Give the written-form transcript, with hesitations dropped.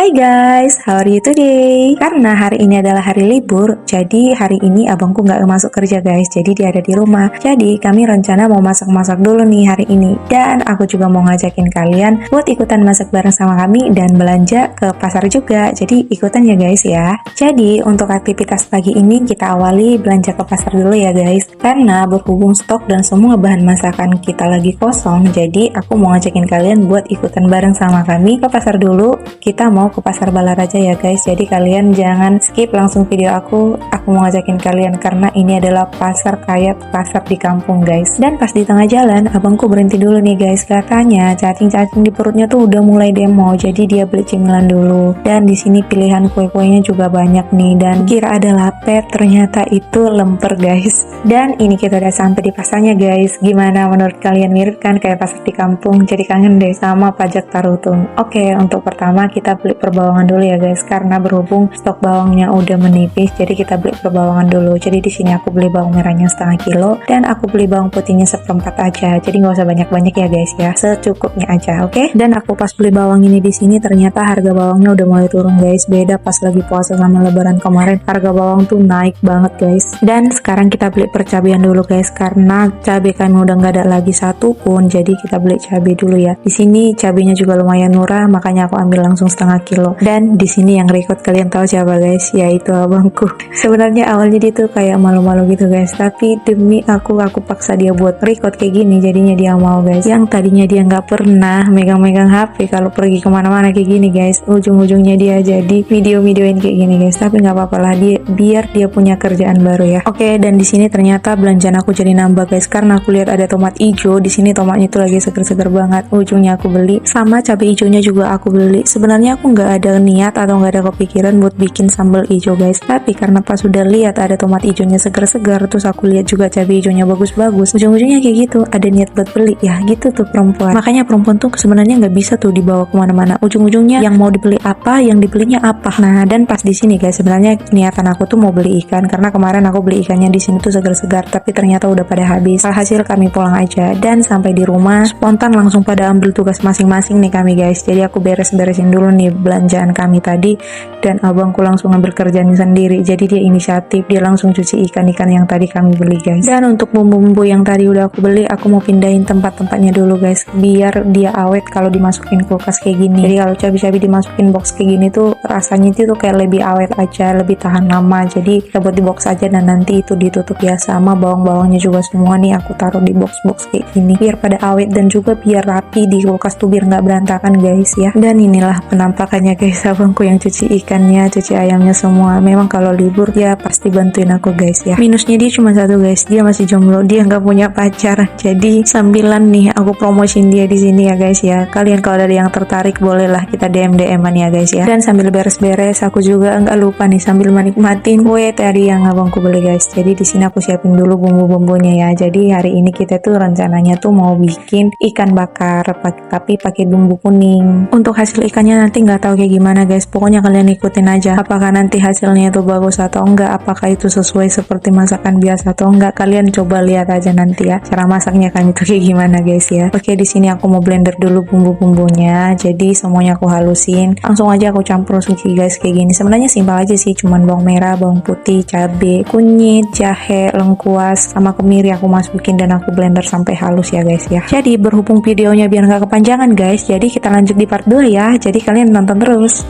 Hai guys, how are you today? Karena hari ini adalah hari libur, jadi hari ini abangku nggak masuk kerja guys, jadi dia ada di rumah. Jadi kami rencana mau masak-masak dulu nih hari ini. Dan aku juga mau ngajakin kalian buat ikutan masak bareng sama kami dan belanja ke pasar juga. Jadi ikutan ya guys ya. Jadi untuk aktivitas pagi ini kita awali belanja ke pasar dulu ya guys. Karena berhubung stok dan semua bahan masakan kita lagi kosong, jadi aku mau ngajakin kalian buat ikutan bareng sama kami ke pasar dulu. Kita mau ke pasar Balaraja ya guys, jadi kalian jangan skip langsung video aku mau ngajakin kalian karena ini adalah pasar kayak pasar di kampung guys. Dan pas di tengah jalan abangku berhenti dulu nih guys, katanya cacing-cacing di perutnya tuh udah mulai demo, jadi dia beli cemilan dulu. Dan di sini pilihan kue-kuenya juga banyak nih, dan kira ada lapet, ternyata itu lemper guys. Dan ini kita udah sampai di pasarnya guys. Gimana menurut kalian, mirip kan kayak pasar di kampung? Jadi kangen deh sama pajak tarutung. Oke, untuk pertama kita beli perbawangan dulu ya guys, karena berhubung stok bawangnya udah menipis, jadi kita beli perbawangan dulu. Jadi di sini aku beli bawang merahnya setengah kilo dan aku beli bawang putihnya seperempat aja. Jadi nggak usah banyak-banyak ya guys ya, secukupnya aja, oke? Dan aku pas beli bawang ini di sini ternyata harga bawangnya udah mulai turun guys. Beda pas lagi puasa sama lebaran kemarin, harga bawang tuh naik banget guys. Dan sekarang kita beli percabean dulu guys, karena cabai kami udah nggak ada lagi satu pun, jadi kita beli cabai dulu ya. Di sini cabainya juga lumayan murah, makanya aku ambil langsung setengah kilo. Dan di sini yang record kalian tahu siapa guys? Yaitu abangku. Sebenarnya awalnya dia tuh kayak malu-malu gitu guys, tapi demi aku paksa dia buat record kayak gini, jadinya dia mau guys. Yang tadinya dia nggak pernah megang-megang HP kalau pergi kemana-mana kayak gini guys, ujung-ujungnya dia jadi video-videoin kayak gini guys. Tapi nggak apa-apa lah, dia biar dia punya kerjaan baru ya. Oke, dan di sini ternyata belanjaan aku jadi nambah guys, karena aku lihat ada tomat hijau di sini. Tomatnya itu lagi seger-seger banget, ujungnya aku beli. Sama cabai hijaunya juga aku beli. Sebenarnya aku nggak ada niat atau nggak ada kepikiran buat bikin sambal hijau guys, tapi karena pas sudah lihat ada tomat hijaunya segar-segar, terus aku lihat juga cabai hijaunya bagus-bagus, ujung-ujungnya kayak gitu, ada niat buat beli ya gitu tuh perempuan. Makanya perempuan tuh sebenarnya nggak bisa tuh dibawa kemana-mana, ujung-ujungnya yang mau dibeli apa, yang dibelinya apa. Nah, dan pas di sini guys, sebenarnya niatan aku tuh mau beli ikan, karena kemarin aku beli ikannya di sini tuh segar-segar, tapi ternyata udah pada habis. Alhasil kami pulang aja, dan sampai di rumah spontan langsung pada ambil tugas masing-masing nih kami guys. Jadi aku beres-beresin dulu nih belanjaan kami tadi, dan abangku langsung ngambil kerjaan sendiri. Jadi dia inisiatif, dia langsung cuci ikan-ikan yang tadi kami beli guys. Dan untuk bumbu-bumbu yang tadi udah aku beli, aku mau pindahin tempat-tempatnya dulu guys, biar dia awet kalau dimasukin kulkas kayak gini. Jadi kalau cabai-cabai dimasukin box kayak gini tuh rasanya itu tuh kayak lebih awet aja, lebih tahan lama. Jadi kita buat di box aja, dan nanti itu ditutup ya. Sama bawang-bawangnya juga semua nih aku taruh di box-box kayak gini, biar pada awet dan juga biar rapi di kulkas tuh, biar nggak berantakan guys ya. Dan inilah penampakannya guys, abangku yang cuci ikannya, cuci ayamnya semua. Memang kalau libur ya pasti bantuin aku guys ya. Minusnya dia cuma satu guys, dia masih jomblo, dia nggak punya pacar. Jadi sambilan nih aku promosiin dia di sini ya guys ya. Kalian kalau ada yang tertarik bolehlah kita DM-an ya guys ya. Dan sambil beres-beres aku juga nggak lupa nih sambil menikmatin kue tadi yang abangku beli guys. Jadi di sini aku siapin dulu bumbu-bumbunya ya. Jadi hari ini kita tuh rencananya tuh mau bikin ikan bakar, tapi pakai bumbu kuning. Untuk hasil ikannya nanti nggak tahu kayak gimana guys, pokoknya kalian ikutin aja. Apakah nanti hasilnya itu bagus atau enggak, apakah itu sesuai seperti masakan biasa atau enggak, kalian coba lihat aja nanti ya cara masaknya kan itu kayak gimana guys ya. Oke, di sini aku mau blender dulu bumbu-bumbunya, jadi semuanya aku halusin, langsung aja aku campur suci guys kayak gini. Sebenarnya simpel aja sih, cuman bawang merah, bawang putih, cabai, kunyit, jahe, lengkuas, sama kemiri aku masukin dan aku blender sampai halus ya guys ya. Jadi berhubung videonya biar nggak kepanjangan guys, jadi kita lanjut di part 2 ya, jadi kalian nonton terus.